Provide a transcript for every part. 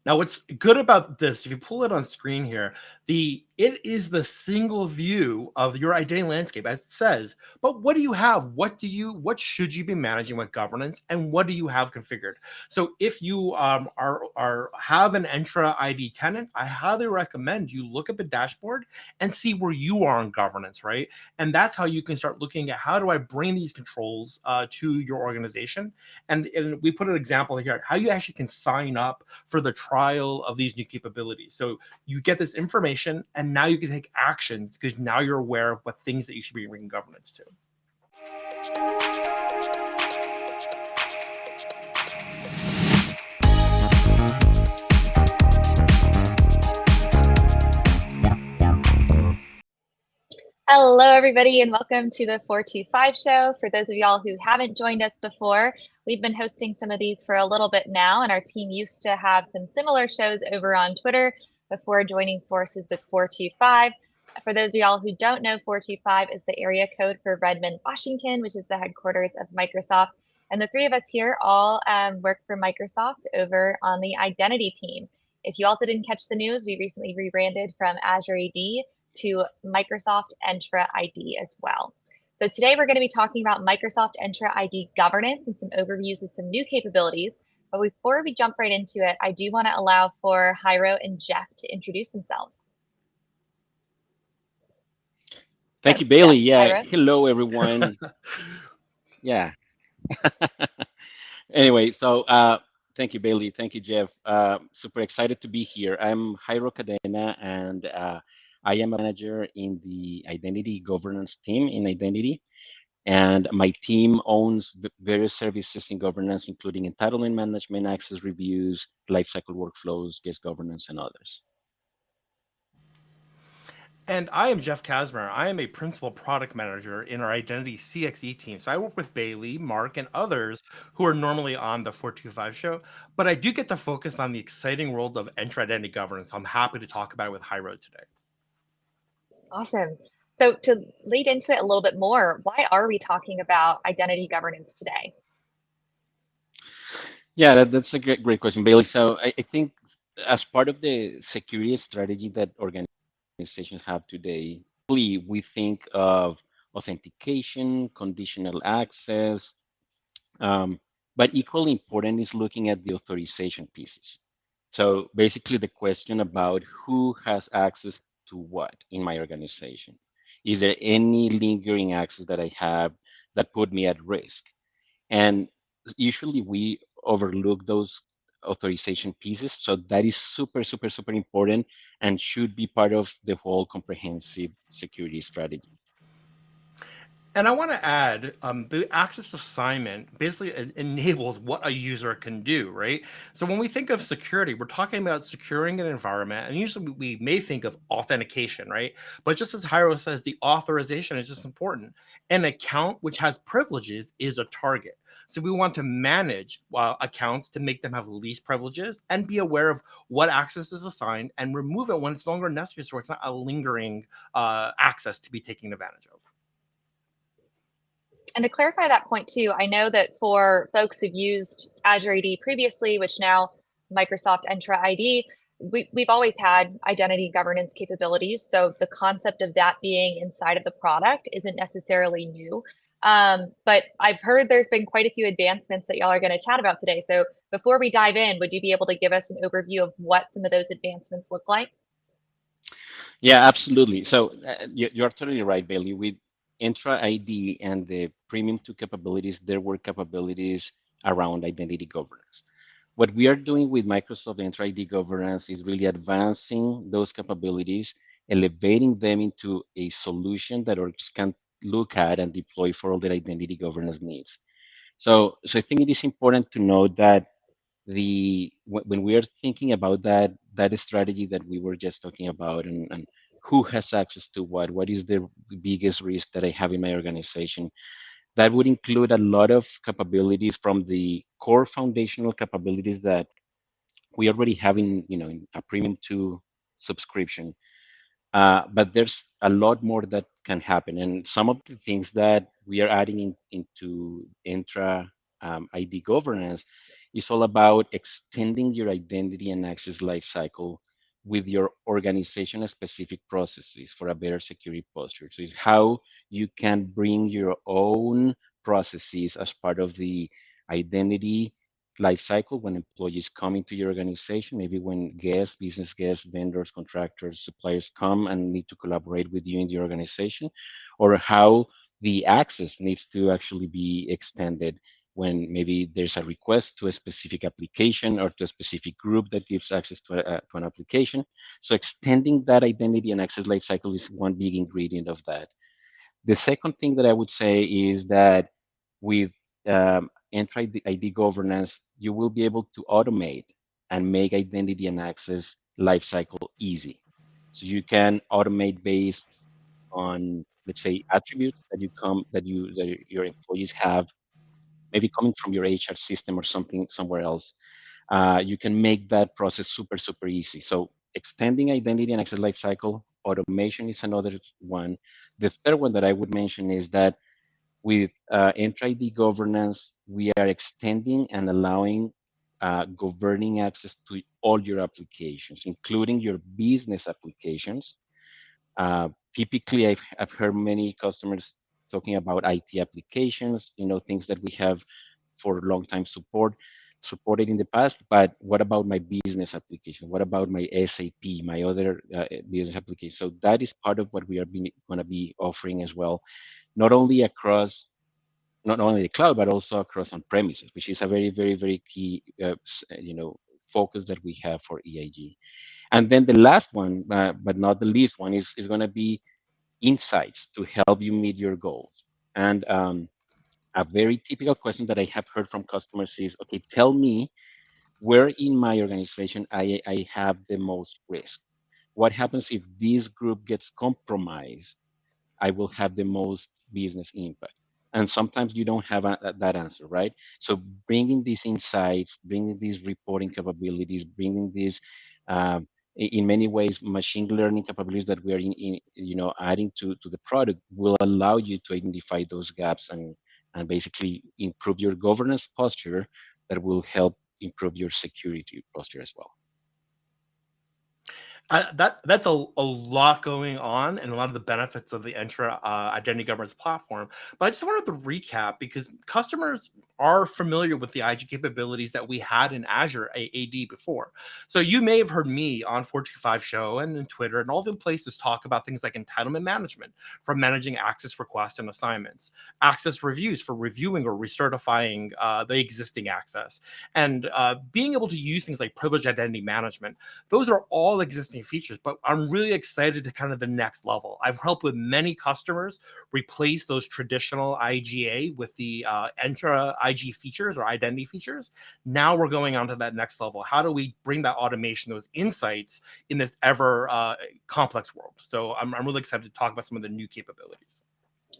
Now, what's good about this, if you pull it on screen here, it is the single view of your identity landscape, as it says. But what do you have? What should you be managing with governance, and what do you have configured? So, if you are have an Entra ID tenant, I highly recommend you look at the dashboard and see where you are on governance, right? And that's how you can start looking at how do I bring these controls to your organization. And we put an example here how you actually can sign up for the trial of these new capabilities. So you get this information, and now you can take actions because now you're aware of what things that you should be bringing governance to. Hello, everybody, and welcome to the 425 show. For those of y'all who haven't joined us before, we've been hosting some of these for a little bit now, and our team used to have some similar shows over on Twitter before joining forces with 425. For those of y'all who don't know, 425 is the area code for Redmond, Washington, which is the headquarters of Microsoft. And the three of us here all work for Microsoft over on the identity team. If you also didn't catch the news, we recently rebranded from Azure AD to Microsoft Entra ID as well. So today we're going to be talking about Microsoft Entra ID Governance and some overviews of some new capabilities. But before we jump right into it, I do want to allow for Jairo and Jeff to introduce themselves. Thank you, Bailey. Jeff, Yeah, Jairo. hello, everyone. Yeah. Anyway, so thank you, Bailey. Thank you, Jeff. Super excited to be here. I'm Jairo Cadena, and I am a manager in the identity governance team in identity. And my team owns various services in governance, including entitlement management, access reviews, lifecycle workflows, guest governance, and others. And I am Jeff Kasmer. I am a principal product manager in our identity CXE team. So I work with Bailey, Mark, and others who are normally on the 425 show. But I do get to focus on the exciting world of Entra Identity Governance. So I'm happy to talk about it with Jairo today. Awesome. So to lead into it a little bit more, why are we talking about identity governance today? Yeah, that's a great question, Bailey. So I think as part of the security strategy that organizations have today, really we think of authentication, conditional access, but equally important is looking at the authorization pieces. So basically the question about who has access to what in my organization. Is there any lingering access that I have that put me at risk? And usually we overlook those authorization pieces. So that is super important and should be part of the whole comprehensive security strategy. And I want to add, the access assignment basically enables what a user can do, right? So when we think of security, we're talking about securing an environment, and usually we may think of authentication, right? But just as Jairo says, the authorization is just important. An account which has privileges is a target. So we want to manage accounts to make them have least privileges and be aware of what access is assigned and remove it when it's no longer necessary, so it's not a lingering access to be taken advantage of. And to clarify that point too, I know that for folks who've used Azure AD previously, which now Microsoft Entra ID, we've always had identity governance capabilities. So the concept of that being inside of the product isn't necessarily new. But I've heard there's been quite a few advancements that y'all are going to chat about today. So before we dive in, would you be able to give us an overview of what some of those advancements look like? Yeah, absolutely. So you're totally right, Bailey. With Entra ID and the Premium 2 capabilities, there were capabilities around identity governance. What we are doing with Microsoft Entra ID Governance is really advancing those capabilities, elevating them into a solution that orgs can look at and deploy for all their identity governance needs. So I think it is important to note that when we are thinking about that strategy that we were just talking about, and who has access to what is the biggest risk that I have in my organization, that would include a lot of capabilities from the core foundational capabilities that we already have in a Premium 2 subscription. But there's a lot more that can happen, and some of the things that we are adding into Entra ID governance It's all about extending your identity and access lifecycle with your organization specific processes for a better security posture. So it's how you can bring your own processes as part of the identity lifecycle when employees come into your organization, maybe when guests, business guests, vendors, contractors, suppliers come and need to collaborate with you in the organization, or how the access needs to actually be extended when maybe there's a request to a specific application or to a specific group that gives access to an application. So extending that identity and access lifecycle is one big ingredient of that. The second thing that I would say is that with Entra ID governance, you will be able to automate and make identity and access lifecycle easy. So you can automate based on, let's say, attributes that your employees have, maybe coming from your HR system or something somewhere else. You can make that process super easy. So extending identity and access lifecycle automation is another one. The third one that I would mention is that with Entra ID governance, we are extending and allowing governing access to all your applications, including your business applications. Typically, I've heard many customers talking about IT applications, things that we have for long time supported in the past. But what about my business application? What about my SAP, my other business application? So that is part of what we are going to be offering as well, not only across not only the cloud, but also across on premises, which is a very key, focus that we have for EIG. And then the last one, but not the least one, is going to be insights to help you meet your goals. And a very typical question that I have heard from customers is, okay, tell me where in my organization I have the most risk. What happens if this group gets compromised? I will have the most business impact. And sometimes you don't have that answer, right? So bringing these insights, bringing these reporting capabilities, bringing these, in many ways, machine learning capabilities that we are adding to the product will allow you to identify those gaps and basically improve your governance posture that will help improve your security posture as well. That's a lot going on and a lot of the benefits of the Entra identity governance platform. But I just wanted to recap because customers are familiar with the IG capabilities that we had in Azure AD before. So you may have heard me on 425 show and in Twitter and all the places talk about things like entitlement management for managing access requests and assignments, access reviews for reviewing or recertifying the existing access, and being able to use things like privileged identity management. Those are all existing features, but I'm really excited to kind of the next level. I've helped with many customers replace those traditional IGA with the Entra IG features or identity features. Now we're going on to that next level. How do we bring that automation, those insights in this ever complex world? So I'm really excited to talk about some of the new capabilities.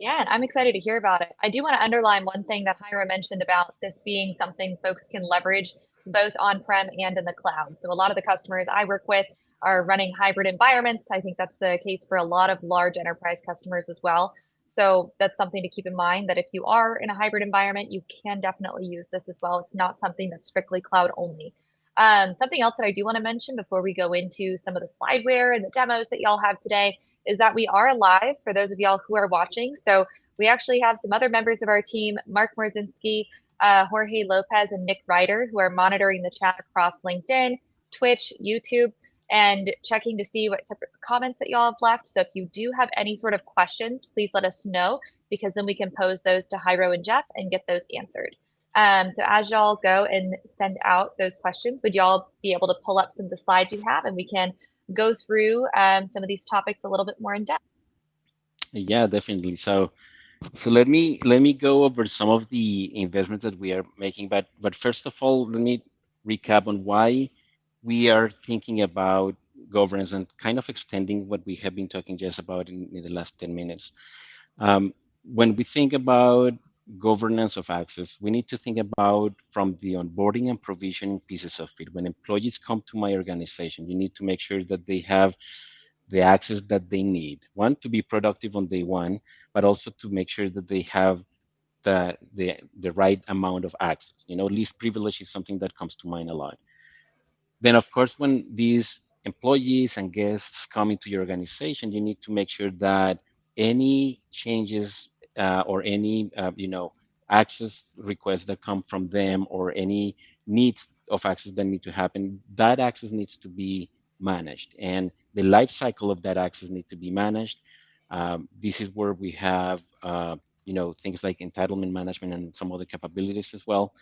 Yeah, and I'm excited to hear about it. I do want to underline one thing that Jairo mentioned about this being something folks can leverage both on-prem and in the cloud. So a lot of the customers I work with are running hybrid environments. I think that's the case for a lot of large enterprise customers as well. So that's something to keep in mind that if you are in a hybrid environment, you can definitely use this as well. It's not something that's strictly cloud only. Something else that I do want to mention before we go into some of the slideware and the demos that y'all have today is that we are live for those of y'all who are watching. So we actually have some other members of our team, Mark Morzinski, Jorge Lopez, and Nick Ryder, who are monitoring the chat across LinkedIn, Twitch, YouTube, and checking to see what type of comments that y'all have left. So if you do have any sort of questions, please let us know, because then we can pose those to Jairo and Jeff and get those answered. So as y'all go and send out those questions, would y'all be able to pull up some of the slides you have and we can go through some of these topics a little bit more in depth? Yeah, definitely. So let me go over some of the investments that we are making. But first of all, let me recap on why we are thinking about governance and kind of extending what we have been talking just about in the last 10 minutes. When we think about governance of access, we need to think about from the onboarding and provisioning pieces of it. When employees come to my organization, you need to make sure that they have the access that they need. One, to be productive on day one, but also to make sure that they have the right amount of access. Least privilege is something that comes to mind a lot. Then, of course, when these employees and guests come into your organization, you need to make sure that any changes or any access requests that come from them, or any needs of access that need to happen, that access needs to be managed, and the life cycle of that access needs to be managed. This is where we have things like entitlement management and some other capabilities as well.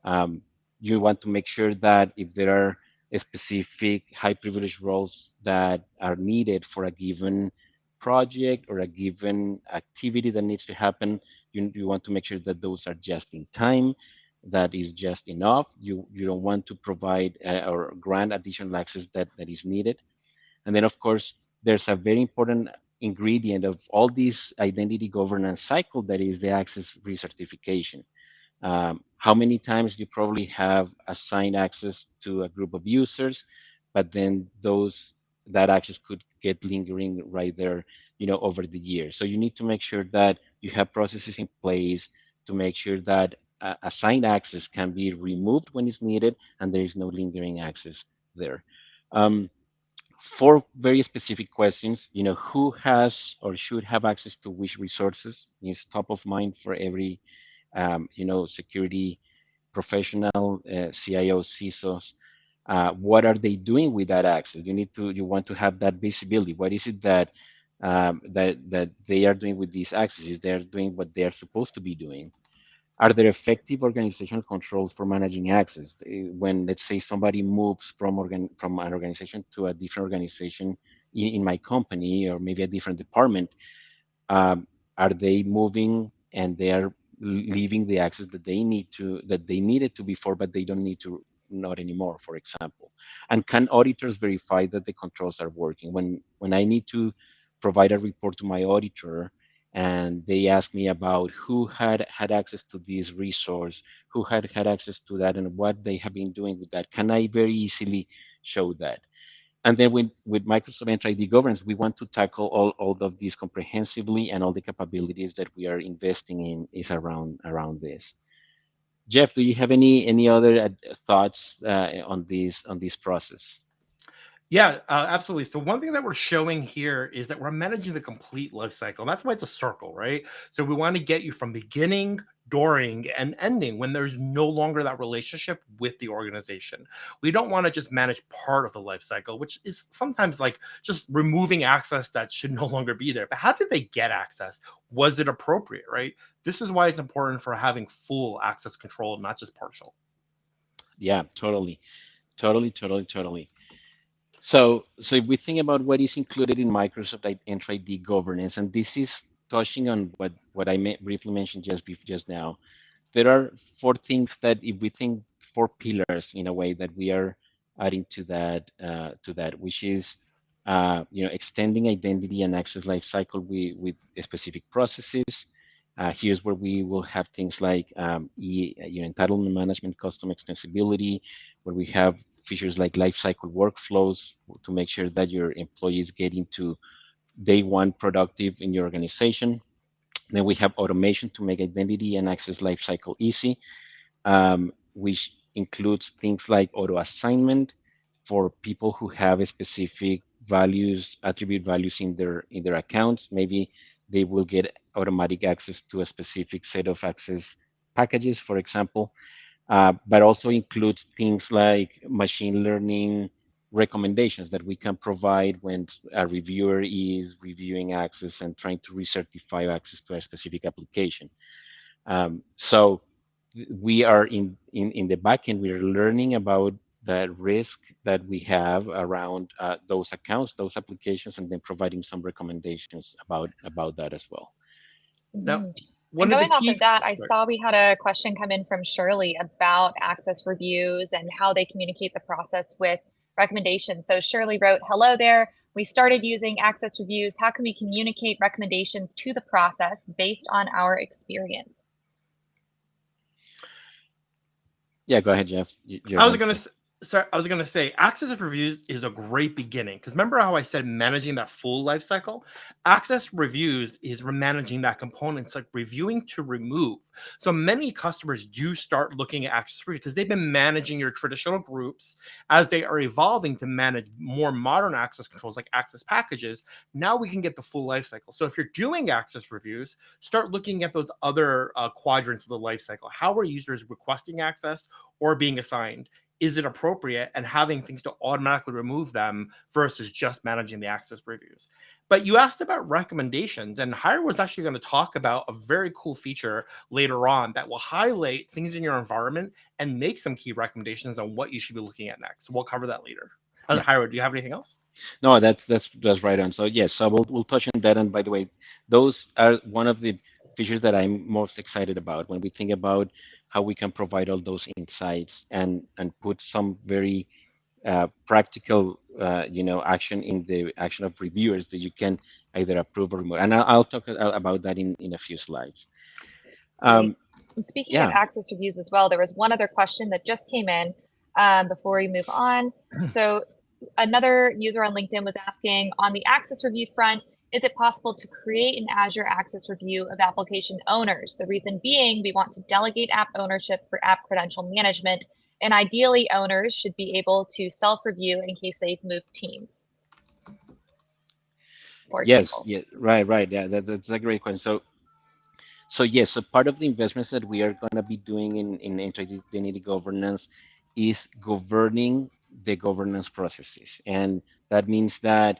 um, you want to make sure that if there are specific high privilege roles that are needed for a given project or a given activity that needs to happen, you want to make sure that those are just in time, that is just enough. You don't want to provide or grant additional access that is needed. And then, of course, there's a very important ingredient of all this identity governance cycle, that is the access recertification. How many times you probably have assigned access to a group of users, but then that access could get lingering right there, over the years. So you need to make sure that you have processes in place to make sure that assigned access can be removed when it's needed, and there is no lingering access there. Um, Four very specific questions. Who has or should have access to which resources is top of mind for every security professional, CIOs, CISOs. What are they doing with that access? You want to have that visibility. What is it that they are doing with these accesses? They're doing what they're supposed to be doing. Are there effective organizational controls for managing access? When, let's say, somebody moves from an organization to a different organization in my company, or maybe a different department, um, are they moving and they are leaving the access that they needed to before, but they don't need to, not anymore, for example? And can auditors verify that the controls are working? When I need to provide a report to my auditor, and they ask me about who had access to this resource, who had access to that, and what they have been doing with that, can I very easily show that? And then with Microsoft Entra ID Governance, we want to tackle all of these comprehensively, and all the capabilities that we are investing in is around this. Jeff, do you have any other thoughts on this process? Yeah, absolutely. So one thing that we're showing here is that we're managing the complete life cycle. And that's why it's a circle, right? So we want to get you from beginning, during, and ending when there's no longer that relationship with the organization. We don't want to just manage part of the life cycle, which is sometimes like just removing access that should no longer be there. But how did they get access? Was it appropriate, right? This is why it's important for having full access control, not just partial. Yeah, totally, totally, totally, totally. So if we think about what is included in Microsoft Entra ID Governance, and this is touching on what I briefly mentioned just now, there are four things that, if we think, four pillars in a way, that we are adding to that, which is extending identity and access lifecycle with specific processes. Here's where we will have things like entitlement management, custom extensibility, where we have features like lifecycle workflows to make sure that your employees get into day one productive in your organization. Then we have automation to make identity and access lifecycle easy, which includes things like auto assignment for people who have a specific values, attribute values in their accounts. Maybe they will get automatic access to a specific set of access packages, for example. But also includes things like machine learning recommendations that we can provide when a reviewer is reviewing access and trying to recertify access to a specific application. So we are in the backend, we are learning about the risk that we have around those accounts, those applications, and then providing some recommendations about that as well. Now, Mhm. And one of the going off of key that, I saw we had a question come in from Shirley about access reviews and how they communicate the process with recommendations. So Shirley wrote, "Hello there. We started using access reviews. How can we communicate recommendations to the process based on our experience?" Yeah, go ahead, Jeff. You're I was going going to. to So I was going to say access reviews is a great beginning because remember how I said managing that full life cycle? Access reviews is managing that components like reviewing to remove. So many customers do start looking at access review because they've been managing your traditional groups as they are evolving to manage more modern access controls like access packages. Now we can get the full life cycle. So if you're doing access reviews, start looking at those other quadrants of the life cycle. How are users requesting access or being assigned? Is it appropriate, and having things to automatically remove them versus just managing the access reviews. But you asked about recommendations, and Jairo was actually going to talk about a very cool feature later on that will highlight things in your environment and make some key recommendations on what you should be looking at next. We'll cover that later. Yeah. Jairo, do you have anything else? No, that's right on. So yes, so we'll touch on that. And by the way, those are one of the features that I'm most excited about when we think about how we can provide all those insights and put some very practical action in the action of reviewers that you can either approve or remove. And I'll talk about that in a few slides. Great. Um, And speaking of yeah. access reviews as well, there was one other question that just came in before we move on. So another user on LinkedIn was asking, on the access review front, is it possible to create an Azure access review of application owners? The reason being, we want to delegate app ownership for app credential management, and ideally owners should be able to self-review in case they've moved teams, for Yes. example. Yeah. Right. Yeah. That's a great question. So yes, so part of the investments that we are going to be doing in Entra Identity governance is governing the governance processes, and that means that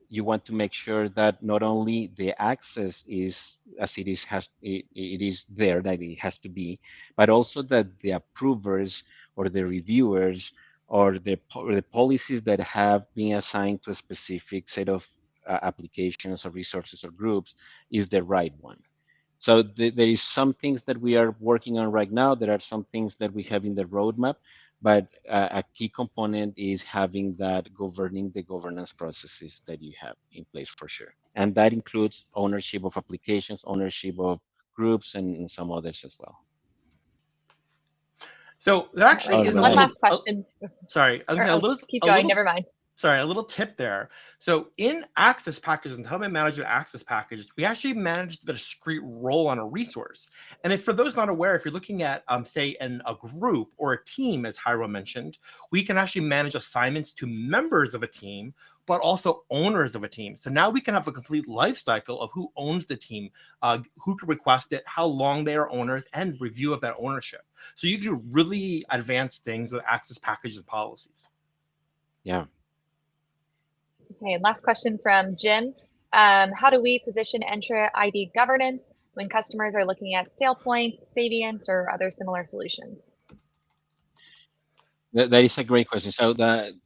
you want to make sure that not only the access is as it is it is there that it has to be, but also that the approvers or the reviewers or the policies that have been assigned to a specific set of applications or resources or groups is the right one. So there is some things that we are working on right now. There are some things that we have in the roadmap, but a key component is having that governing the governance processes that you have in place for sure. And that includes ownership of applications, ownership of groups, and some others as well. So there All actually right. All is And a one right. little, last question, sorry, I was or gonna say keep a going, little never mind. sorry, a little tip there. So in access packages and entitlement management access packages, we actually manage the discrete role on a resource. And if for those not aware, if you're looking at say in a group or a team, as Jairo mentioned, we can actually manage assignments to members of a team, but also owners of a team. So now we can have a complete life cycle of who owns the team, who can request it, how long they are owners, and review of that ownership. So you can do really advanced things with access packages and policies. Yeah. Okay, last question from Jim. How do we position Entra ID governance when customers are looking at SailPoint, Saviynt, or other similar solutions? That is a great question. So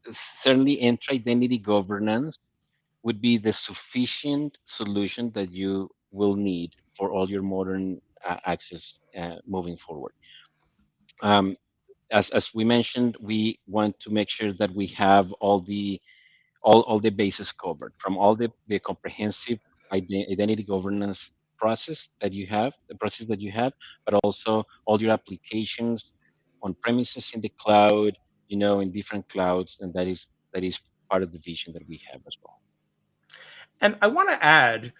certainly Entra Identity governance would be the sufficient solution that you will need for all your modern access moving forward. Um, as we mentioned, we want to make sure that we have all the bases covered from all the comprehensive identity governance process that you have, the process that you have, but also all your applications on premises in the cloud, in different clouds, and that is part of the vision that we have as well. And I want to add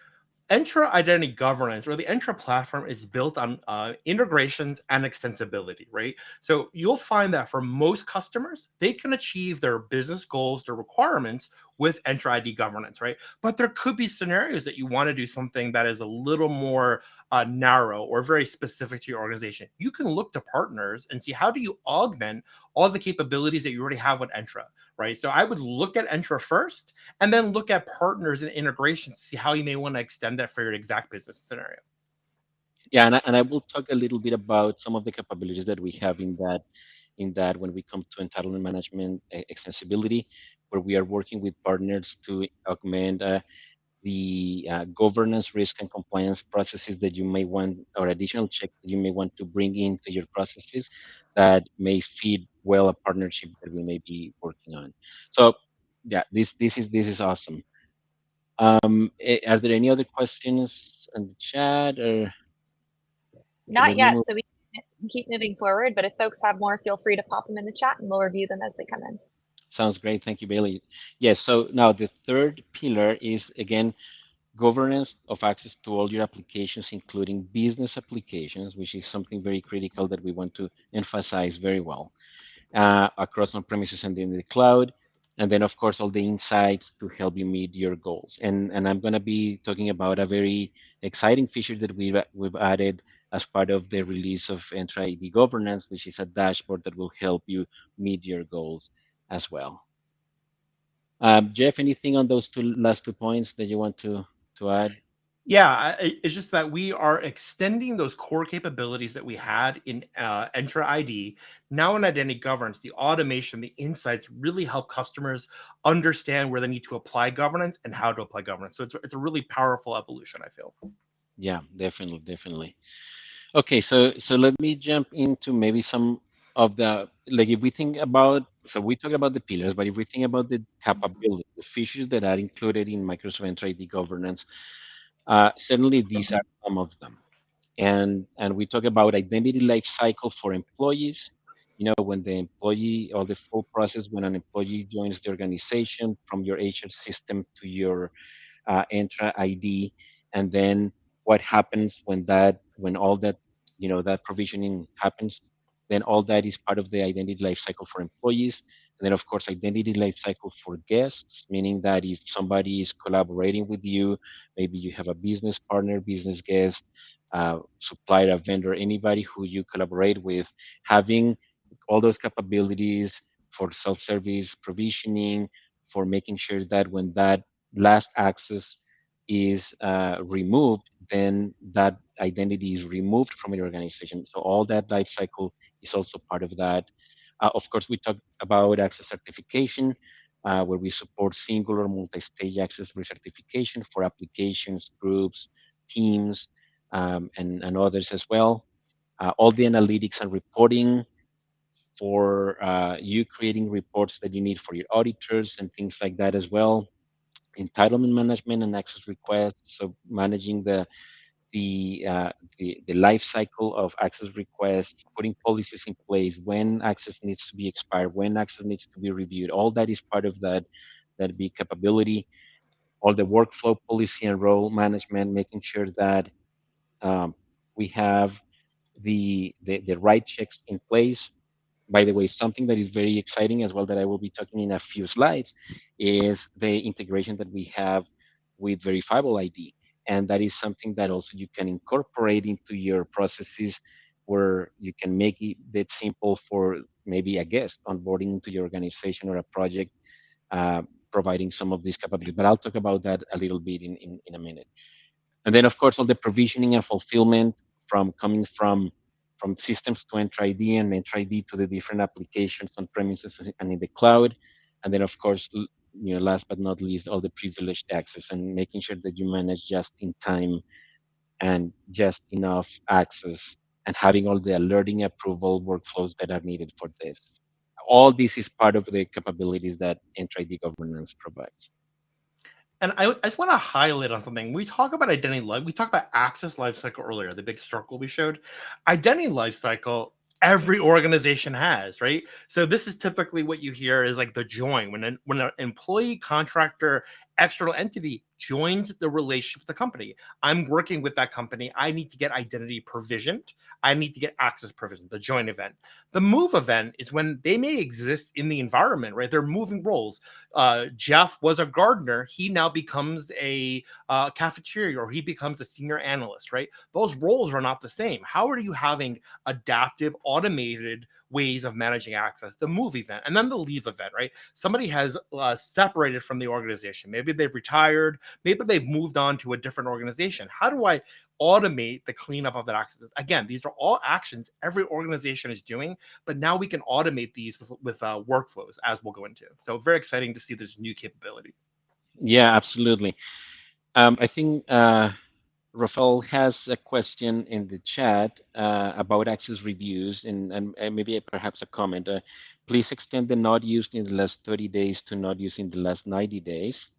Entra Identity Governance or the Entra platform is built on integrations and extensibility, right? So you'll find that for most customers, they can achieve their business goals, their requirements with Entra ID Governance, right? But there could be scenarios that you want to do something that is a little more narrow or very specific to your organization. You can look to partners and see how do you augment all the capabilities that you already have with Entra, right? So I would look at Entra first and then look at partners and integrations to see how you may want to extend that for your exact business scenario. Yeah, and I will talk a little bit about some of the capabilities that we have in that when we come to entitlement management extensibility, where we are working with partners to augment the governance, risk, and compliance processes that you may want, or additional checks that you may want to bring into your processes that may fit well a partnership that we may be working on. So, yeah, this is awesome. Are there any other questions in the chat, or okay, Not let me yet. move? So and keep moving forward. But if folks have more, feel free to pop them in the chat and we'll review them as they come in. Sounds great. Thank you, Bailey. Yes. So now the third pillar is again governance of access to all your applications, including business applications, which is something very critical that we want to emphasize very well across on-premises and in the cloud. And then, of course, all the insights to help you meet your goals. And I'm going to be talking about a very exciting feature that we've added as part of the release of Entra ID Governance, which is a dashboard that will help you meet your goals as well. Jeff, anything on those last 2 points that you want to add? Yeah, it's just that we are extending those core capabilities that we had in Entra ID. Now in identity governance, the automation, the insights really help customers understand where they need to apply governance and how to apply governance. So it's a really powerful evolution, I feel. Yeah, definitely. Okay, so let me jump into maybe some of the, like, if we think about, so we talked about the pillars, but if we think about the capability, the features that are included in Microsoft Entra ID Governance, certainly these are some of them. And we talk about identity lifecycle for employees. You know, when the employee or the full process when an employee joins the organization from your HR system to your Entra ID, and then what happens when all that, that provisioning happens, then all that is part of the identity lifecycle for employees. And then, of course, identity lifecycle for guests, meaning that if somebody is collaborating with you, maybe you have a business partner, business guest, supplier, a vendor, anybody who you collaborate with, having all those capabilities for self-service provisioning, for making sure that when that last access is removed, then that identity is removed from your organization. So all that life cycle is also part of that. Of course, we talked about access certification, where we support single or multi-stage access recertification for applications, groups, teams, and others as well. All the analytics and reporting for you creating reports that you need for your auditors and things like that as well. Entitlement management and access requests, so managing the life cycle of access requests, putting policies in place when access needs to be expired, when access needs to be reviewed. All that is part of that big capability. All the workflow policy and role management, making sure that we have the right checks in place. By the way, something that is very exciting as well that I will be talking in a few slides is the integration that we have with verifiable ID. And that is something that also you can incorporate into your processes, where you can make it that simple for maybe a guest onboarding into your organization or a project, uh, providing some of these capabilities. But I'll talk about that a little bit in a minute. And then, of course, all the provisioning and fulfillment from coming from systems to Entra ID and Entra ID to the different applications on premises and in the cloud. And then, of course, last but not least, all the privileged access and making sure that you manage just in time and just enough access, and having all the alerting approval workflows that are needed for this. All this is part of the capabilities that Entra ID Governance provides. And I just want to highlight on something. We talk about identity life. We talked about access lifecycle earlier, the big circle we showed. Identity lifecycle, every organization has, right? So this is typically what you hear is like the join when an employee, contractor, external entity joins the relationship with the company. I'm working with that company. I need to get identity provisioned. I need to get access provisioned, the join event. The move event is when they may exist in the environment, right? They're moving roles. Jeff was a gardener. He now becomes a cafeteria, or he becomes a senior analyst, right? Those roles are not the same. How are you having adaptive, automated ways of managing access? The move event, and then the leave event, right? Somebody has separated from the organization. Maybe they've retired. Maybe they've moved on to a different organization. How do I automate the cleanup of that access? Again, these are all actions every organization is doing, but now we can automate these with workflows, as we'll go into. So very exciting to see this new capability. Yeah, absolutely. I think Rafael has a question in the chat about access reviews, and maybe perhaps a comment. Please extend the not used in the last 30 days to not used in the last 90 days.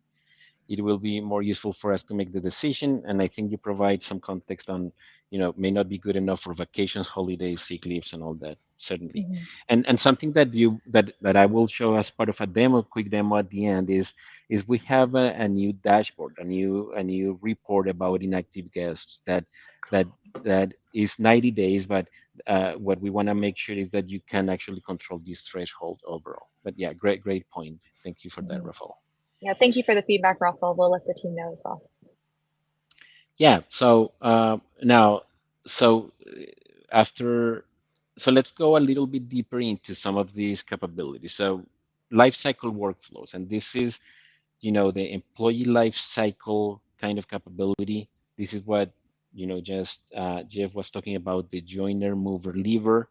it will be more useful for us to make the decision. And I think you provide some context on, may not be good enough for vacations, holidays, sick leaves, and all that, certainly. Mhm. And something that that I will show as part of a demo, quick demo at the end is we have a new dashboard, a new report about inactive guests that that is 90 days, but what we want to make sure is that you can actually control this threshold overall. But yeah, great point. Thank you for that, Mhm. Rafael. Yeah, thank you for the feedback, Rafael. We'll let the team know as well. Yeah. So now, so after, so let's go a little bit deeper into some of these capabilities. So lifecycle workflows, and this is, the employee lifecycle kind of capability. This is what, just Jeff was talking about, the joiner, mover, leaver.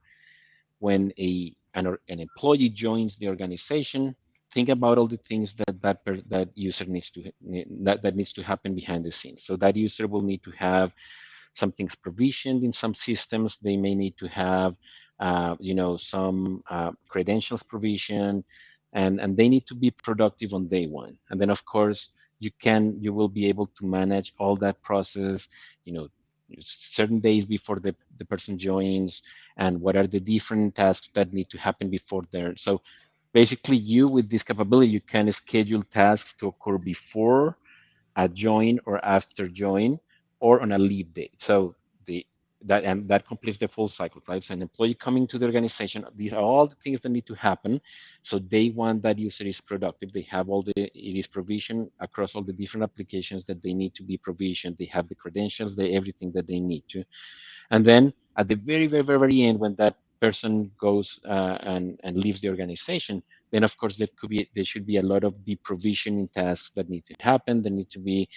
When an employee joins the organization, think about all the things that user needs to that needs to happen behind the scenes. So that user will need to have some things provisioned in some systems. They may need to have, some credentials provision, and they need to be productive on day one. And then, of course, you will be able to manage all that process, you know, certain days before the person joins, and what are the different tasks that need to happen before there. So basically, you with this capability, you can schedule tasks to occur before at join or after join or on a leave date. So the that completes the full cycle, right? So an employee coming to the organization, these are all the things that need to happen. So day one, that user is productive. They have it is provisioned across all the different applications that they need to be provisioned. They have the credentials, everything that they need to. And then at the very, very, very, very end, when that person goes and leaves the organization, then of course there should be a lot of deprovisioning tasks that need to happen. There need to be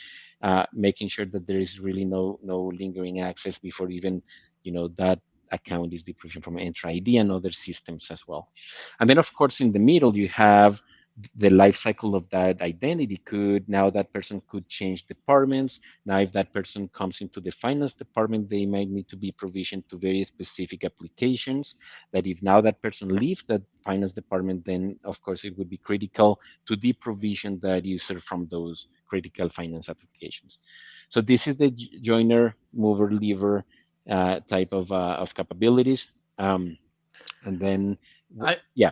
making sure that there is really no lingering access before even that account is deprovisioned from Entra ID and other systems as well. And then of course in the middle you have the life cycle of that identity. Now that person could change departments. Now, if that person comes into the finance department, they might need to be provisioned to very specific applications. That if now that person leaves that finance department, then of course it would be critical to deprovision that user from those critical finance applications. So this is the joiner, mover, leaver type of capabilities. And then, I yeah,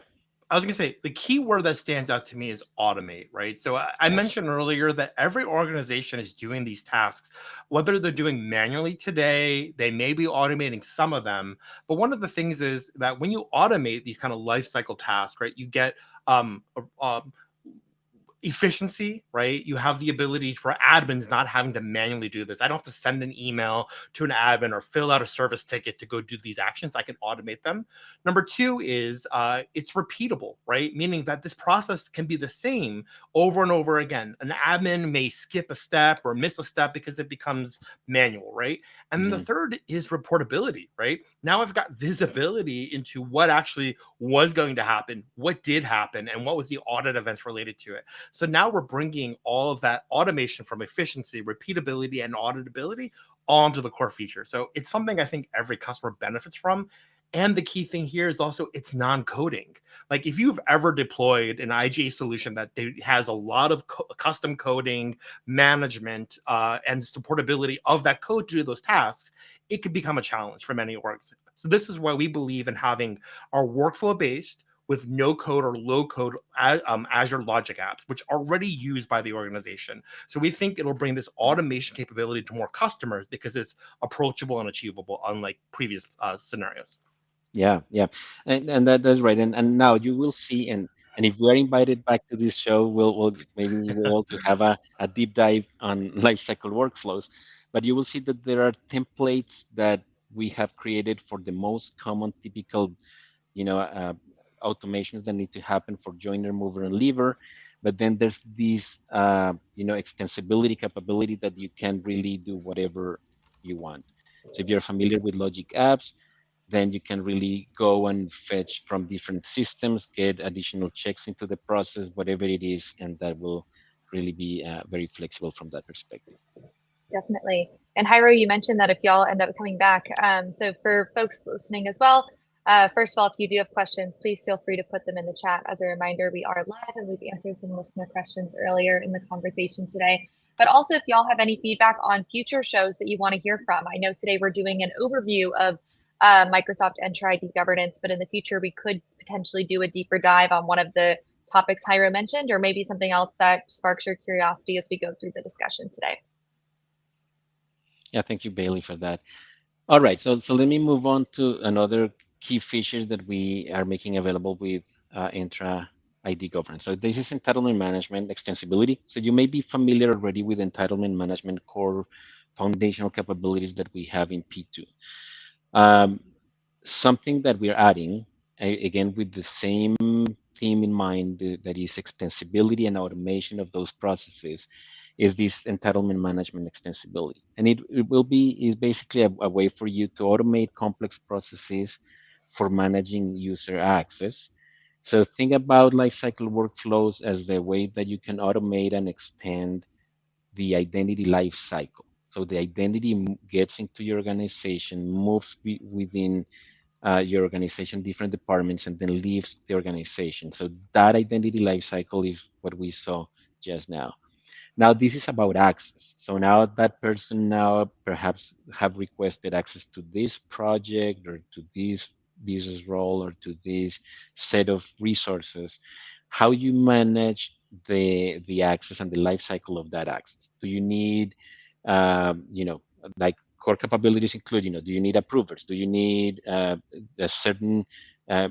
I was gonna say the key word that stands out to me is automate, right? So I yes. mentioned earlier that every organization is doing these tasks, whether they're doing manually today, they may be automating some of them. But one of the things is that when you automate these kind of life cycle tasks, right, you get efficiency, right? You have the ability for admins not having to manually do this. I don't have to send an email to an admin or fill out a service ticket to go do these actions. I can automate them. Number two is it's repeatable, right? Meaning that this process can be the same over and over again. An admin may skip a step or miss a step because it becomes manual, right? And then the Mhm. third is reportability, right? Now I've got visibility into what actually was going to happen, what did happen, and what was the audit events related to it. So now we're bringing all of that automation from efficiency, repeatability, and auditability onto the core feature. So it's something I think every customer benefits from. And the key thing here is also it's non-coding. Like if you've ever deployed an IGA solution that has a lot of custom coding, management, and supportability of that code to do those tasks, it could become a challenge for many orgs. So this is why we believe in having our workflow based with no code or low code Azure Logic apps, which are already used by the organization. So we think it'll bring this automation capability to more customers because it's approachable and achievable, unlike previous scenarios. Yeah, yeah, and that's right. And now you will see, and if we are invited back to this show, we'll maybe we'll all to have a deep dive on lifecycle workflows. But you will see that there are templates that we have created for the most common typical, you know, uh, automations that need to happen for joiner, mover, and lever. But then there's this, extensibility capability that you can really do whatever you want. So if you're familiar with Logic apps, then you can really go and fetch from different systems, get additional checks into the process, whatever it is, and that will really be very flexible from that perspective. Definitely. And Jairo, you mentioned that if y'all end up coming back, so for folks listening as well, First of all, if you do have questions, please feel free to put them in the chat. As a reminder, we are live and we've answered some listener questions earlier in the conversation today. But also, if y'all have any feedback on future shows that you want to hear from, I know today we're doing an overview of Microsoft Entra ID Governance, but in the future, we could potentially do a deeper dive on one of the topics Jairo mentioned, or maybe something else that sparks your curiosity as we go through the discussion today. Yeah, thank you, Bailey, for that. All right, so let me move on to another key feature that we are making available with Entra ID Governance. So this is entitlement management extensibility. So you may be familiar already with entitlement management core foundational capabilities that we have in P2. Something that we're adding, again, with the same theme in mind, that is extensibility and automation of those processes, is this entitlement management extensibility. And it will be, is basically a way for you to automate complex processes for managing user access. So think about lifecycle workflows as the way that you can automate and extend the identity lifecycle. So the identity gets into your organization, moves within your organization, different departments, and then leaves the organization. So that identity lifecycle is what we saw just now. Now this is about access. So now that person now perhaps have requested access to this project or to this business role or to this set of resources. How you manage the access and the life cycle of that access? Do you need, like core capabilities include, do you need approvers? Do you need a certain, uh,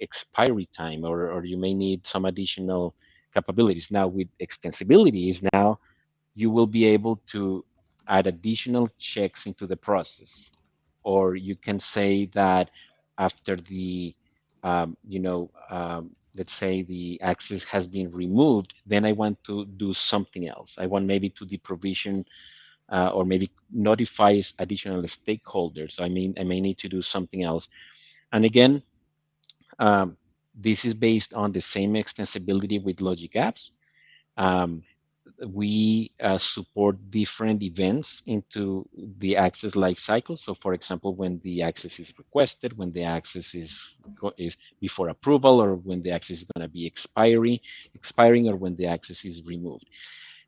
expiry time, or you may need some additional capabilities. Now with extensibility is now you will be able to add additional checks into the process, or you can say that after the let's say the access has been removed, then I want to do something else. I want maybe to deprovision or maybe notifies additional stakeholders. So I may need to do something else. And again, um, this is based on the same extensibility with logic apps. Um, we support different events into the access lifecycle. So, for example, when the access is requested, when the access is before approval, or when the access is going to be expiring, or when the access is removed.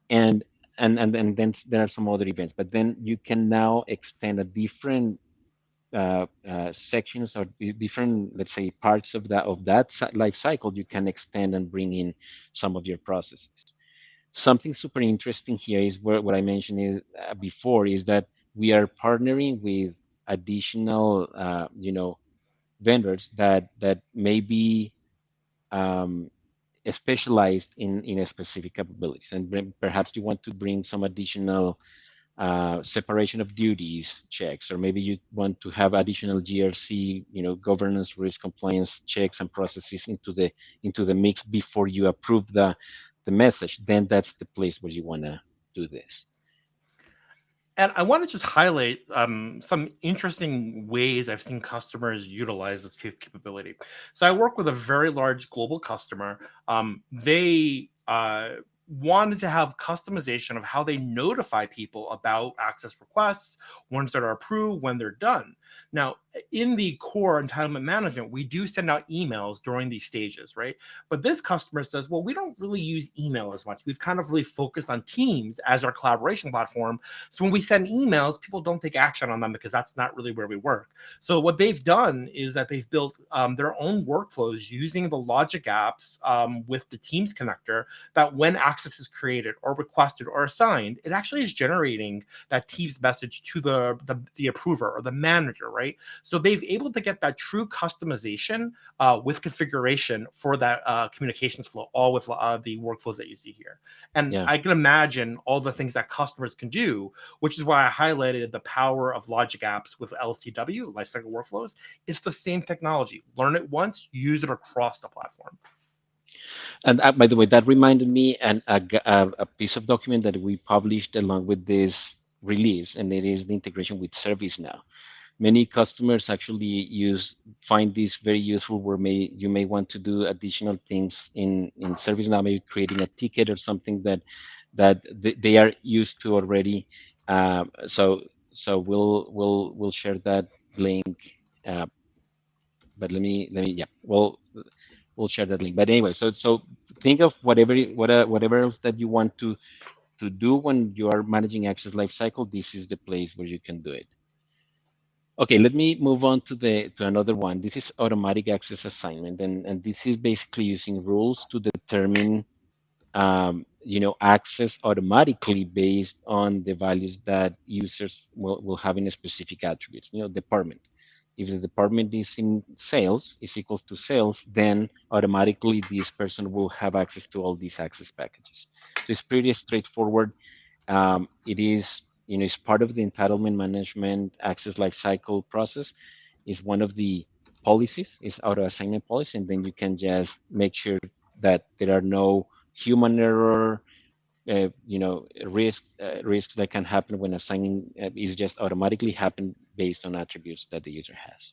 And and then there are some other events. But then you can now extend a different sections or different, let's say, parts of that life cycle. You can extend and bring in some of your processes. Something super interesting here is what I mentioned is before, is that we are partnering with additional vendors that may be um, specialized in a specific capabilities, and perhaps you want to bring some additional separation of duties checks, or maybe you want to have additional GRC, governance, risk, compliance checks and processes into the mix before you approve the message. Then that's the place where you want to do this. And I want to just highlight some interesting ways I've seen customers utilize this capability. So I work with a very large global customer. They wanted to have customization of how they notify people about access requests, ones that are approved, when they're done. Now, in the core entitlement management, we do send out emails during these stages, right? But this customer says, well, we don't really use email as much. We've kind of really focused on Teams as our collaboration platform. So when we send emails, people don't take action on them because that's not really where we work. So what they've done is that they've built their own workflows using the logic apps with the Teams connector, that when access is created or requested or assigned, it actually is generating that Teams message to the approver or the manager, right? So they've able to get that true customization with configuration for that communications flow, all with the workflows that you see here. And Yeah. I can imagine all the things that customers can do, which is why I highlighted the power of logic apps with LCW, lifecycle workflows. It's the same technology. Learn it once, use it across the platform. And by the way, that reminded me and a piece of document that we published along with this release, and it is the integration with ServiceNow. Many customers actually find this very useful, where you may want to do additional things in ServiceNow, maybe creating a ticket or something that they are used to already. So we'll share that link but let me yeah. Well, we'll share that link. But anyway, so think of whatever else that you want to do when you are managing access lifecycle. This is the place where you can do it. Okay, let me move on to another one. This is automatic access assignment, and this is basically using rules to determine access automatically based on the values that users will have in a specific attributes. Department. If the department is in sales, is equals to sales, then automatically this person will have access to all these access packages. So it's pretty straightforward. It is, it's part of the entitlement management access lifecycle process. Is one of the policies, is auto assignment policy, and then you can just make sure that there are no human error, risks that can happen when assigning is just automatically happen based on attributes that the user has.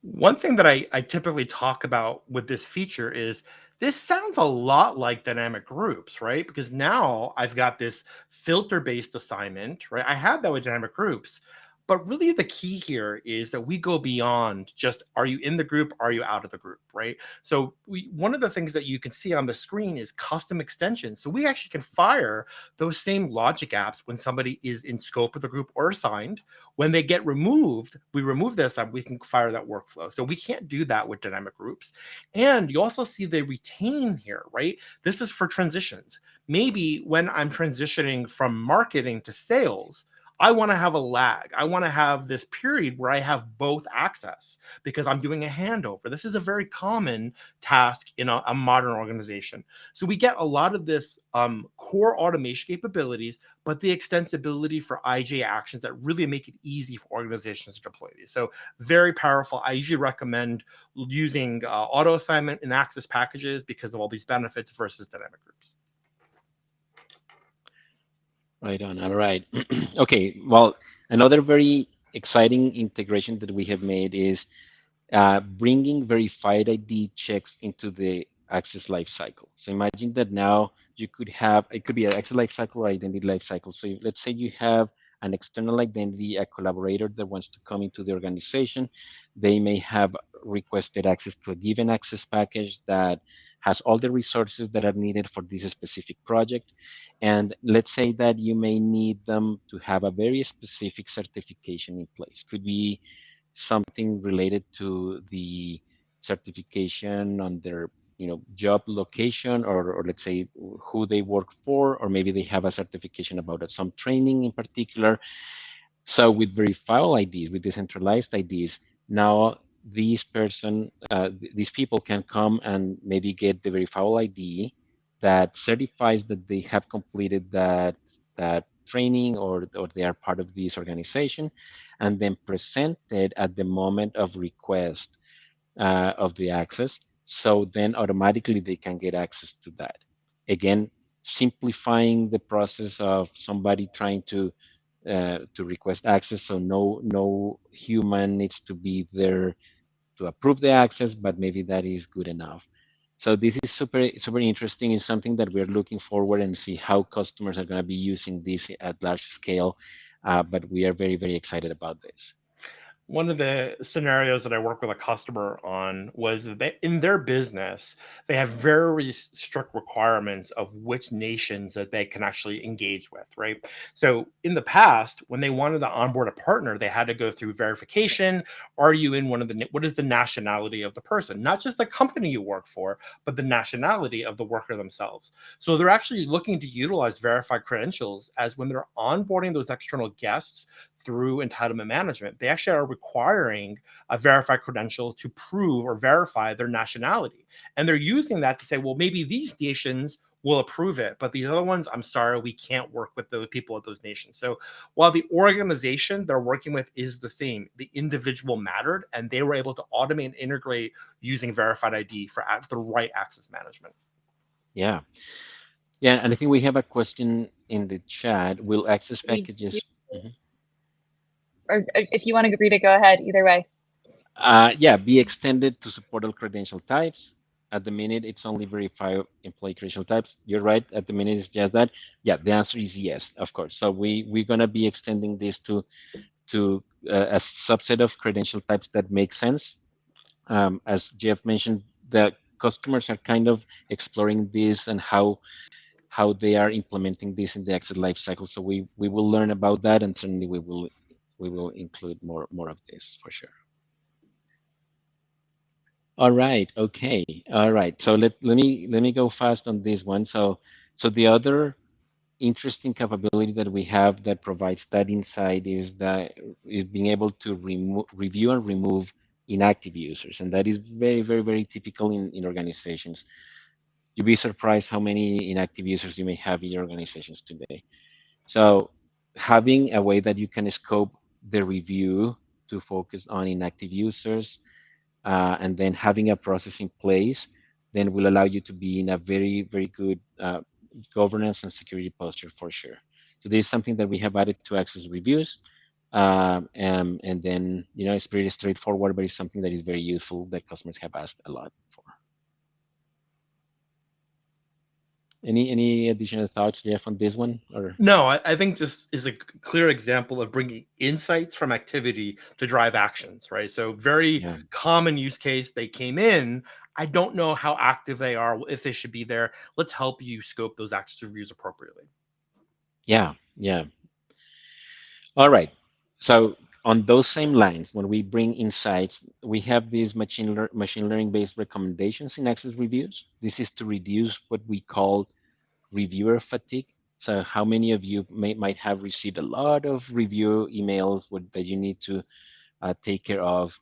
One thing that I typically talk about with this feature is this sounds a lot like dynamic groups, right? Because now I've got this filter based assignment, right? I had that with dynamic groups, but really the key here is that we go beyond just are you in the group, are you out of the group, right? So one of the things that you can see on the screen is custom extensions. So we actually can fire those same logic apps when somebody is in scope of the group or assigned. When they get removed, we remove this and we can fire that workflow. So we can't do that with dynamic groups. And you also see the retain here, right? This is for transitions. Maybe when I'm transitioning from marketing to sales, I want to have a lag. I want to have this period where I have both access because I'm doing a handover. This is a very common task in a modern organization. So we get a lot of this core automation capabilities, but the extensibility for IJ actions that really make it easy for organizations to deploy these. So very powerful. I usually recommend using auto assignment and access packages because of all these benefits versus dynamic groups. Right on. All right. Okay. Well, another very exciting integration that we have made is bringing verified ID checks into the access lifecycle. So imagine that now you could have, it could be an access lifecycle or identity lifecycle. So let's say you have an external identity, a collaborator that wants to come into the organization. They may have requested access to a given access package that has all the resources that are needed for this specific project. And let's say that you may need them to have a very specific certification in place. Could be something related to the certification on their job location, or let's say who they work for, or maybe they have a certification about some training in particular. So with verifiable IDs, with decentralized IDs, now these people can come and maybe get the verifiable ID that certifies that they have completed that training, or they are part of this organization, and then present it at the moment of request of the access. So then automatically they can get access to that. Again, simplifying the process of somebody trying to request access. So no human needs to be there to approve the access, but maybe that is good enough. So this is super interesting. It's something that we're looking forward and see how customers are going to be using this at large scale. But we are very excited about this. One of the scenarios that I work with a customer on was that in their business, they have very strict requirements of which nations that they can actually engage with, right? So in the past, when they wanted to onboard a partner, they had to go through verification. Are you in what is the nationality of the person? Not just the company you work for, but the nationality of the worker themselves. So they're actually looking to utilize verified credentials as when they're onboarding those external guests through entitlement management, they actually are requiring a verified credential to prove or verify their nationality. And they're using that to say, well, maybe these nations will approve it, but these other ones, I'm sorry, we can't work with the people of those nations. So while the organization they're working with is the same, the individual mattered, and they were able to automate and integrate using verified ID for the right access management. Yeah. Yeah. And I think we have a question in the chat. Will access packages... Or if you want to read it, go ahead. Either way. Yeah, be extended to support all credential types. At the minute, it's only verify employee credential types. You're right. At the minute, it's just that. Yeah, the answer is yes, of course. So we're gonna be extending this to to a subset of credential types that make sense. As Jeff mentioned, the customers are kind of exploring this and how they are implementing this in the access lifecycle. So we will learn about that, and certainly we will include more of this for sure. All right. Okay. All right. So let me go fast on this one. So the other interesting capability that we have that provides that insight is being able to review and remove inactive users, and that is very typical in organizations. You'd be surprised how many inactive users you may have in your organizations today. So having a way that you can scope the review to focus on inactive users, and then having a process in place, then will allow you to be in a very good governance and security posture for sure. So this is something that we have added to access reviews. And then, it's pretty straightforward, but it's something that is very useful that customers have asked a lot for. Any additional thoughts, Jeff, on this one? Or No, I think this is a clear example of bringing insights from activity to drive actions, right? So very yeah, common use case. They came in. I don't know how active they are, if they should be there. Let's help you scope those access reviews appropriately. yeah. All right. So on those same lines, when we bring insights, we have these machine learning based recommendations in access reviews. This is to reduce what we call reviewer fatigue. So how many of you might have received a lot of review emails that you need to take care of?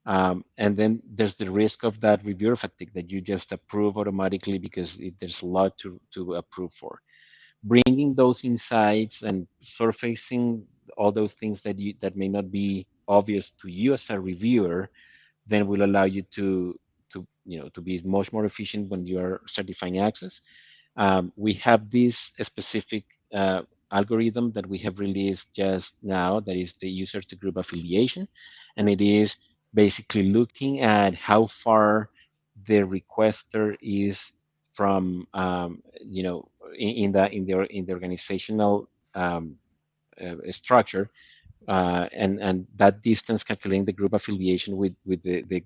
And then there's the risk of that reviewer fatigue, that you just approve automatically because there's a lot to approve for. Bringing those insights and surfacing all those things that may not be obvious to you as a reviewer, then will allow you to be much more efficient when you are certifying access. We have this specific algorithm that we have released just now, that is the user to group affiliation, and it is basically looking at how far the requester is from in the organizational structure, and that distance, calculating the group affiliation with the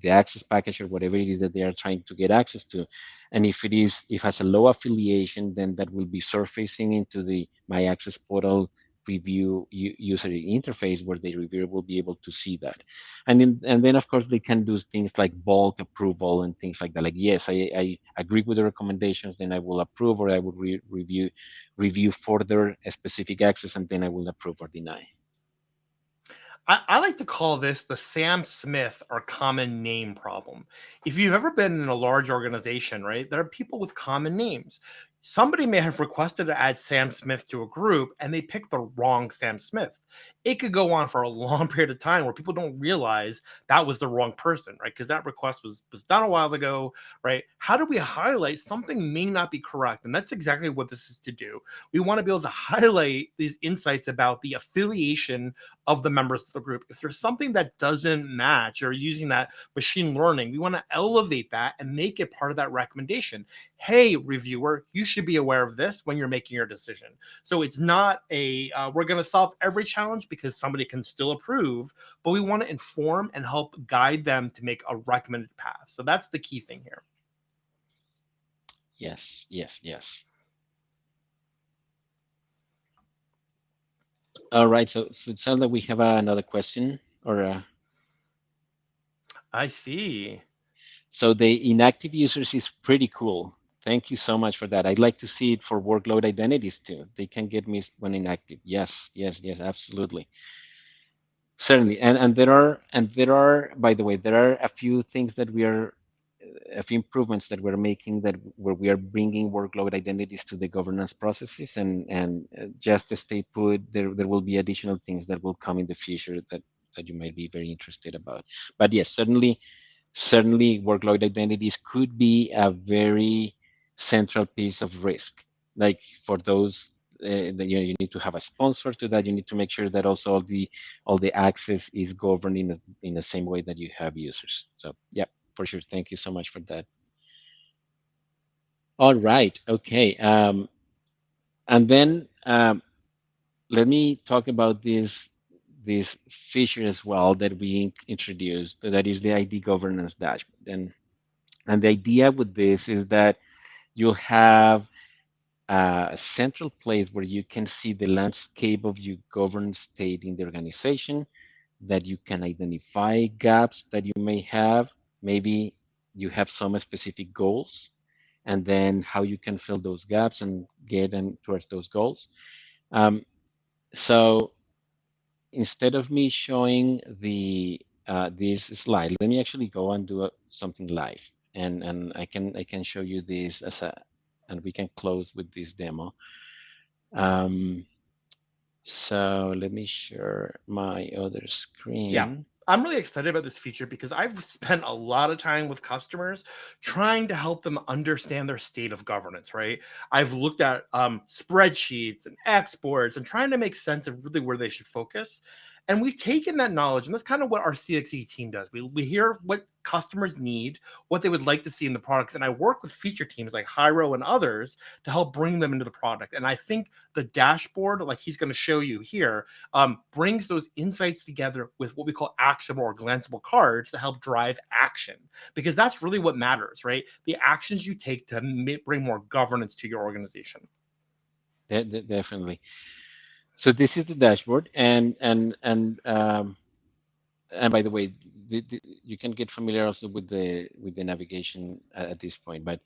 access package or whatever it is that they are trying to get access to. And if it has a low affiliation, then that will be surfacing into the my access portal review user interface, where the reviewer will be able to see that. And then of course they can do things like bulk approval and things like that. Like, yes, I agree with the recommendations, then I will approve, or I will review further a specific access, and then I will approve or deny. I like to call this the Sam Smith or common name problem. If you've ever been in a large organization, right, there are people with common names. Somebody may have requested to add Sam Smith to a group and they picked the wrong Sam Smith. It could go on for a long period of time where people don't realize that was the wrong person, right? Because that request was done a while ago, right? How do we highlight something may not be correct? And that's exactly what this is to do. We want to be able to highlight these insights about the affiliation of the members of the group. If there's something that doesn't match, or using that machine learning, we want to elevate that and make it part of that recommendation. Hey, reviewer, you should be aware of this when you're making your decision. So it's not we're going to solve every challenge, because somebody can still approve, but we want to inform and help guide them to make a recommended path. So that's the key thing here. Yes. All right. So it sounds like we have another question, or I see. so the inactive users is pretty cool. Thank you so much for that. I'd like to see it for workload identities too. They can get missed when inactive. Yes, absolutely. Certainly. And there are, by the way, there are a few things that a few improvements that we're making, that where we are bringing workload identities to the governance processes, and just to stay put, there will be additional things that will come in the future that you might be very interested about. But yes, certainly workload identities could be a very central piece of risk. Like for those that you need to have a sponsor to that. You need to make sure that also all the access is governed in the same way that you have users. So yeah, for sure. Thank you so much for that. All right. Okay. And then let me talk about this feature as well that we introduced. That is the ID governance dashboard. And the idea with this is that you'll have a central place where you can see the landscape of your governance state in the organization, that you can identify gaps that you may have. Maybe you have some specific goals, and then how you can fill those gaps and get them towards those goals. Um, so instead of me showing the this slide, let me actually go and do something live, and I can show you this as a, and we can close with this demo. Um, so let me share my other Yeah. screen. I'm really excited about this feature because I've spent a lot of time with customers trying to help them understand their state of governance, right? I've looked at spreadsheets and exports and trying to make sense of really where they should focus. And we've taken that knowledge, and that's kind of what our CXE team does. We hear what customers need, what they would like to see in the products. And I work with feature teams like Jairo and others to help bring them into the product. And I think the dashboard, like he's going to show you here, brings those insights together with what we call actionable or glanceable cards to help drive action, because that's really what matters, right? The actions you take to bring more governance to your organization. Definitely. So this is the dashboard, and by the way, you can get familiar also with the navigation at this point. But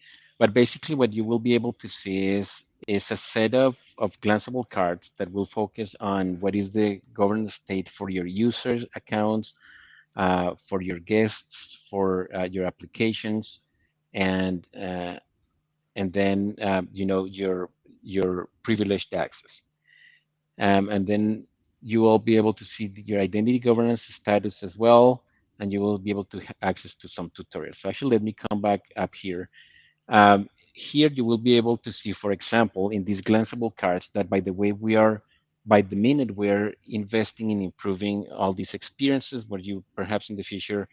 basically, what you will be able to see is a set of glanceable cards that will focus on what is the governance state for your users accounts, for your guests, for your applications, and then your privileged access. And then you will be able to see your identity governance status as well, and you will be able to access to some tutorials. So actually, let me come back up here. Here you will be able to see, for example, in these glanceable cards, that by the way, by the minute, we're investing in improving all these experiences where you perhaps in the future,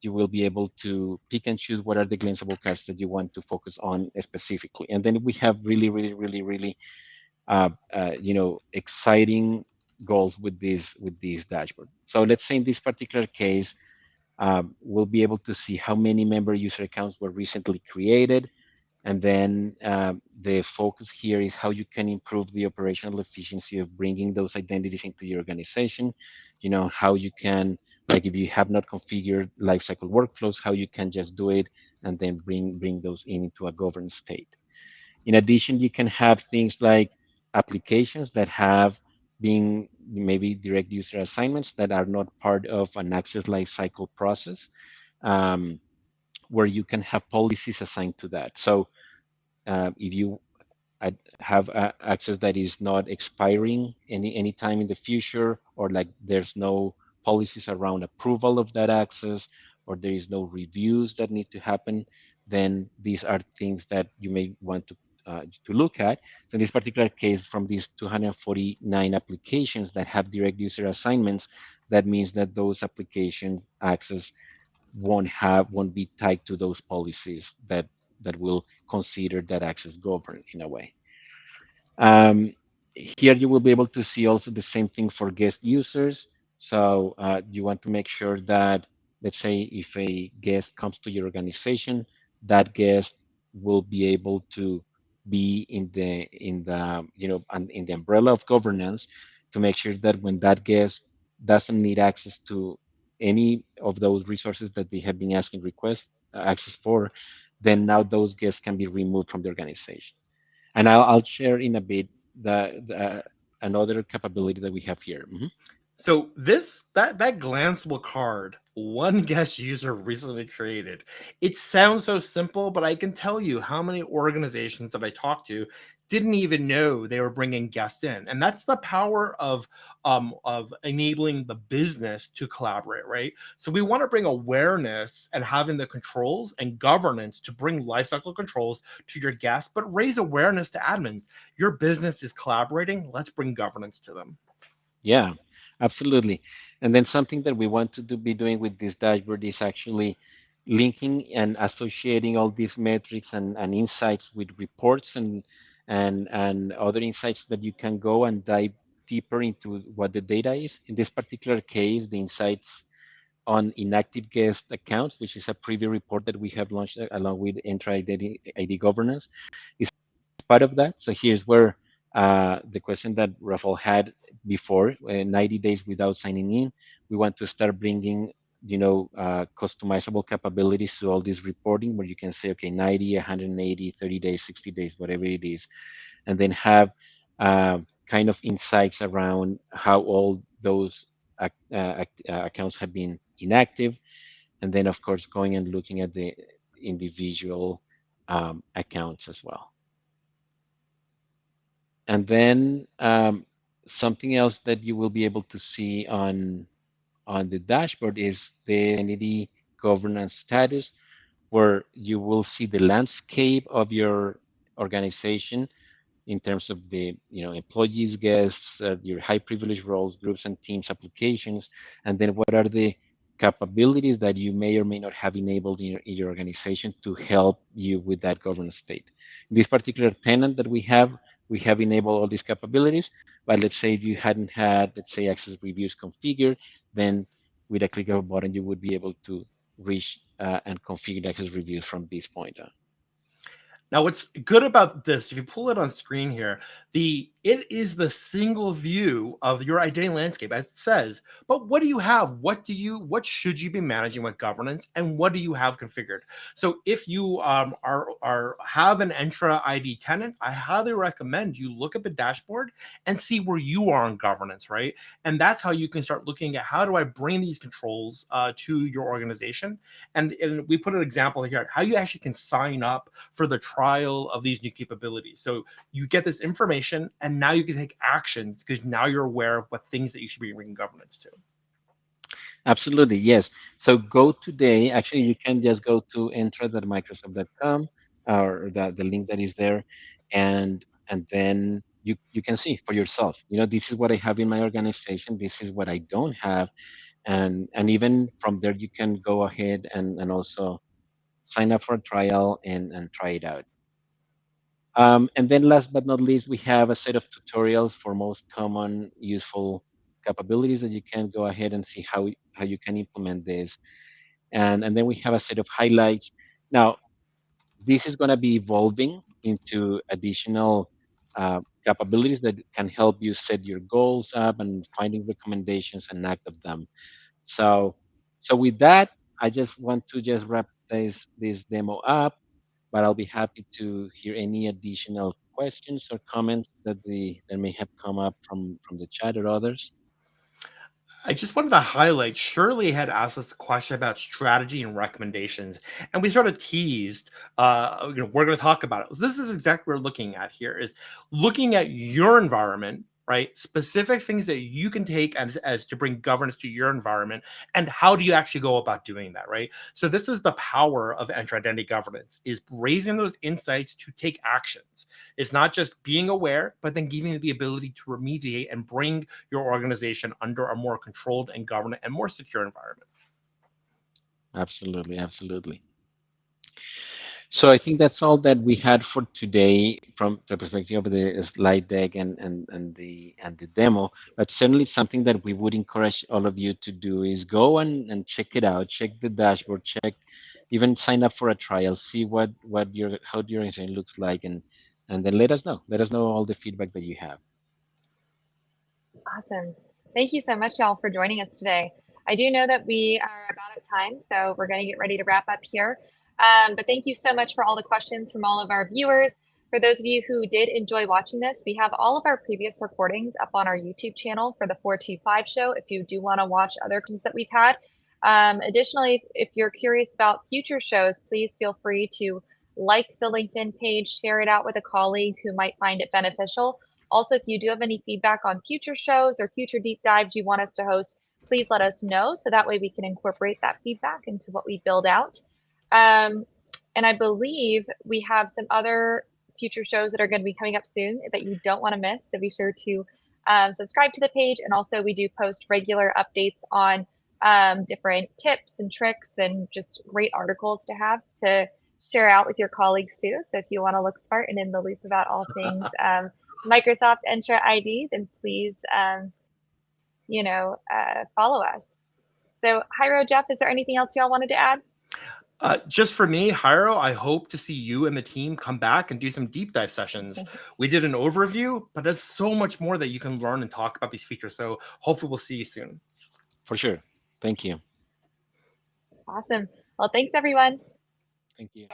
you will be able to pick and choose what are the glanceable cards that you want to focus on specifically. And then we have really, really, really, really exciting goals with this dashboard. So let's say in this particular case, we'll be able to see how many member user accounts were recently created. And then the focus here is how you can improve the operational efficiency of bringing those identities into your organization. How you can, like if you have not configured lifecycle workflows, how you can just do it and then bring those into a governed state. In addition, you can have things like applications that have been maybe direct user assignments that are not part of an access lifecycle process, um, where you can have policies assigned to that. So if you have access that is not expiring any time in the future, or like there's no policies around approval of that access, or there is no reviews that need to happen, then these are things that you may want to look at. So in this particular case, from these 249 applications that have direct user assignments, that means that those application access won't be tied to those policies that will consider that access governed in a way. Um, Here you will be able to see also the same thing for guest users. So you want to make sure that, let's say, if a guest comes to your organization, that guest will be able to be in the umbrella of governance, to make sure that when that guest doesn't need access to any of those resources that they have been asking request access for, then now those guests can be removed from the organization. And I'll share in a bit the another capability that we have here. So that glanceable card, one guest user recently created. It sounds so simple, but I can tell you how many organizations that I talked to didn't even know they were bringing guests in, and that's the power of enabling the business to collaborate, right? So we want to bring awareness and having the controls and governance to bring lifecycle controls to your guests, but raise awareness to admins. Your business is collaborating. Let's bring governance to them. Yeah, absolutely. And then something that we want to be doing with this dashboard is actually linking and associating all these metrics and insights with reports and other insights that you can go and dive deeper into what the data is. In this particular case, the insights on inactive guest accounts, which is a preview report that we have launched along with Entra ID Governance, is part of that. So here's where the question that Rafael had before, 90 days without signing in, we want to start bringing, customizable capabilities to all this reporting where you can say, okay, 90, 180, 30 days, 60 days, whatever it is, and then have kind of insights around how all those accounts have been inactive, and then of course going and looking at the individual accounts as well. And then something else that you will be able to see on the dashboard is the identity governance status, where you will see the landscape of your organization in terms of the employees, guests, your high privilege roles, groups and teams, applications, and then what are the capabilities that you may or may not have enabled in your organization to help you with that governance state. In this particular tenant that we have enabled all these capabilities, but let's say if you hadn't had, let's say, access reviews configured, then with a click of a button, you would be able to reach and configure access reviews from this point on. Now, what's good about this, if you pull it on screen here, it is the single view of your identity landscape, as it says. But what do you have? What should you be managing with governance, and what do you have configured? So, if you have an Entra ID tenant, I highly recommend you look at the dashboard and see where you are in governance, right? And that's how you can start looking at how do I bring these controls to your organization. And we put an example here how you actually can sign up for the trial of these new capabilities. So you get this information, and now you can take actions because now you're aware of what things that you should be bringing governance to. Absolutely, yes. So go today. Actually, you can just go to entra.microsoft.com or the link that is there, and then you can see for yourself. This is what I have in my organization. This is what I don't have, and even from there you can go ahead and also sign up for a trial and try it out. And then last but not least, we have a set of tutorials for most common useful capabilities that you can go ahead and see how you can implement this. And then we have a set of highlights. Now, this is going to be evolving into additional capabilities that can help you set your goals up and finding recommendations and act of them. So, so with that, I just want to just wrap this demo up, but I'll be happy to hear any additional questions or comments that may have come up from the chat or others. I just wanted to highlight Shirley had asked us a question about strategy and recommendations, and we sort of teased, we're going to talk about it. So this is exactly what we're looking at here is looking at your environment, right? Specific things that you can take as to bring governance to your environment, and how do you actually go about doing that, right? So this is the power of Entra Identity Governance, is raising those insights to take actions. It's not just being aware, but then giving you the ability to remediate and bring your organization under a more controlled and governed and more secure environment. Absolutely, absolutely. So I think that's all that we had for today from the perspective of the slide deck and the demo. But certainly something that we would encourage all of you to do is go and check it out, check the dashboard, even sign up for a trial, see how your organization looks like, and then let us know. Let us know all the feedback that you have. Awesome. Thank you so much, y'all, for joining us today. I do know that we are about at time, so we're going to get ready to wrap up here. But thank you so much for all the questions from all of our viewers. For those of you who did enjoy watching this, we have all of our previous recordings up on our YouTube channel for the 425 show if you do want to watch other things that we've had. Additionally, if you're curious about future shows, please feel free to like the LinkedIn page, share it out with a colleague who might find it beneficial. Also, if you do have any feedback on future shows or future deep dives you want us to host, please let us know so that way we can incorporate that feedback into what we build out. And I believe we have some other future shows that are going to be coming up soon that you don't want to miss. So be sure to subscribe to the page. And also we do post regular updates on different tips and tricks and just great articles to have to share out with your colleagues too. So if you want to look smart and in the loop about all things Microsoft Entra ID, then please, follow us. So Jairo, Jeff, is there anything else y'all wanted to add? Just for me, Jairo, I hope to see you and the team come back and do some deep dive sessions. We did an overview, but there's so much more that you can learn and talk about these features. So hopefully we'll see you soon. For sure. Thank you. Awesome. Well, thanks, everyone. Thank you.